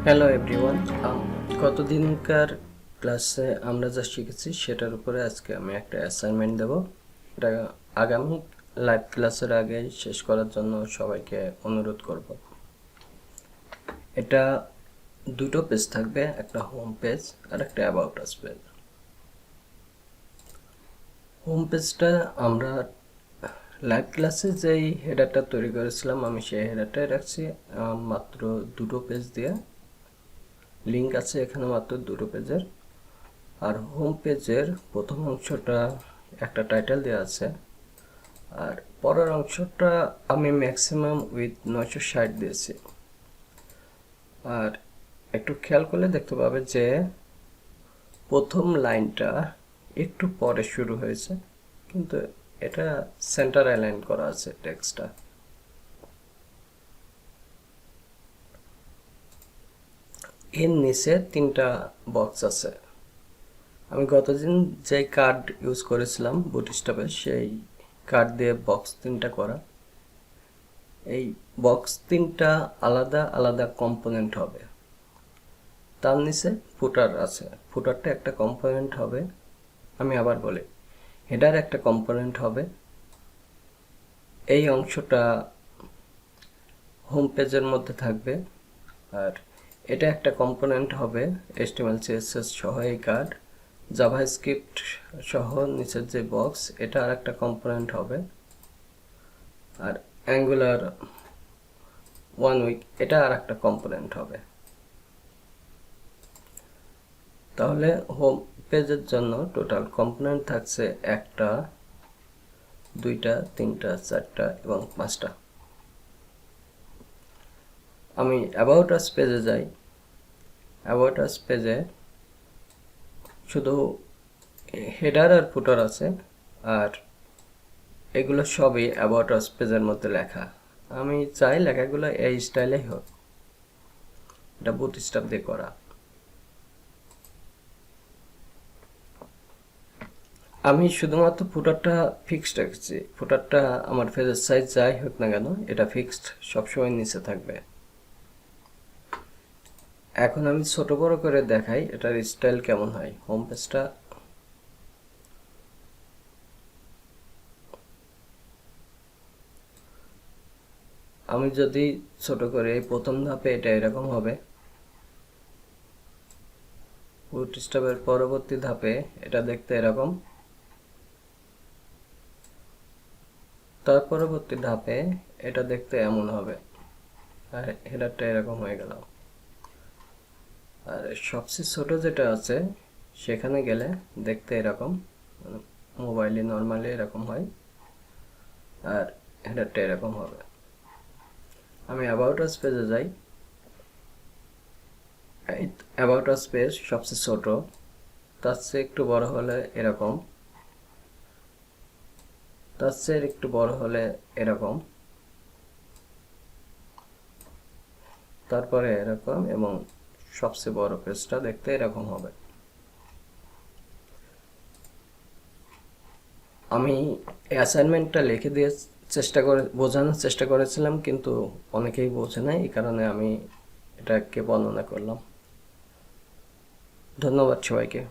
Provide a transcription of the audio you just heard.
Hello everyone. গতদিনকার ক্লাসে আমরা যা শিখেছি সেটার উপরে আজকে আমি একটা অ্যাসাইনমেন্ট দেব। এটা আগামী লাইভ ক্লাসের আগে শেষ করার জন্য সবাইকে অনুরোধ করব। এটা দুটো পেজ থাকবে, একটা হোম পেজ আর একটা অ্যাবাউট আস পেজ। হোম পেজটা আমরা লাইভ ক্লাসে যেই হেডারটা তৈরি করেছিলাম আমি সেই হেডারটাই রাখছি, মাত্র দুটো পেজ দিয়ে। লিঙ্ক আছে এখানে মাত্র দুটো পেজের। আর হোম পেজের প্রথম অংশটা একটা টাইটেল দেওয়া আছে, আর পরের অংশটা আমি ম্যাক্সিমাম উইথ 960 দিয়েছি। আর একটু খেয়াল করলে দেখতে পাবে যে প্রথম লাইনটা একটু পরে শুরু হয়েছে, কিন্তু এটা সেন্টার অ্যালাইন করা আছে টেক্সটটা। এর নিচে তিনটা বক্স আছে। আমি গতদিন যে কার্ড ইউজ করেছিলাম বুটস্ট্র্যাপে সেই কার্ড দিয়ে বক্স তিনটা করা। এই বক্স তিনটা আলাদা আলাদা কম্পোনেন্ট হবে। তার নিচে ফুটার আছে, ফুটারটা একটা কম্পোনেন্ট হবে। আমি আবার বলি, হেডার একটা কম্পোনেন্ট হবে। এই অংশটা হোম পেজের মধ্যে থাকবে, আর এটা একটা কম্পোনেন্ট হবে HTML CSS সহ এই কার্ড। জাভাস্ক্রিপ্ট সহ নিচের যে বক্স এটা আর একটা কম্পোনেন্ট হবে। আর অ্যাঙ্গুলার 1 উইক এটা আর একটা কম্পোনেন্ট হবে। তাহলে হোম পেজের জন্য টোটাল কম্পোনেন্ট থাকছে একটা, দুইটা, তিনটা, চারটা এবং পাঁচটা। আমি অ্যাবাউট আস পেজে যাই। অ্যাবাউট আস পেজে শুধু হেডার আর ফুটার আছে, আর এগুলো সবই অ্যাবাউট আস পেজের মধ্যে লেখা। আমি চাই লেখাগুলো এই স্টাইলেই হোক। এটা বুটস্ট্র্যাপ দিয়ে করা। আমি শুধুমাত্র ফুটারটা ফিক্সড রেখেছি। ফুটারটা আমার পেজের সাইজ যাই হোক না কেন এটা ফিক্সড সবসময় নিচে থাকবে। এখন আমি ছোট বড় করে দেখাই এটার স্টাইল কেমন হয়। হোম পেজটা আমি যদি ছোট করে এই প্রথম ধাপে এটা এরকম হবে, বুটস্ট্র্যাপের পরবর্তী ধাপে এটা দেখতে এরকম, তার পরবর্তী ধাপে এটা দেখতে এমন হবে, আর হেডারটা এরকম হয়ে গেল। আর সবচেয়ে ছোট যেটা আছে সেখানে গেলে দেখতে এরকম, মোবাইলে নর্মালি এরকম হয়, আর হেডারটা এরকম হবে। আমি অ্যাবাউট আস পেজে যাই। অ্যাবাউট আস পেজ সবচেয়ে ছোট, তার চেয়ে একটু বড় হলে এরকম, তার চেয়ে একটু বড় হলে এরকম, তারপরে এরকম, এবং সবচেয়ে বড় পেজটা দেখতে এরকম হবে। আমি অ্যাসাইনমেন্টটা লিখে দিয়ে বোঝানোর চেষ্টা করেছিলাম, কিন্তু অনেকেই বোঝে নাই, এই কারণে আমি এটাকে বর্ণনা করলাম। ধন্যবাদ সবাইকে।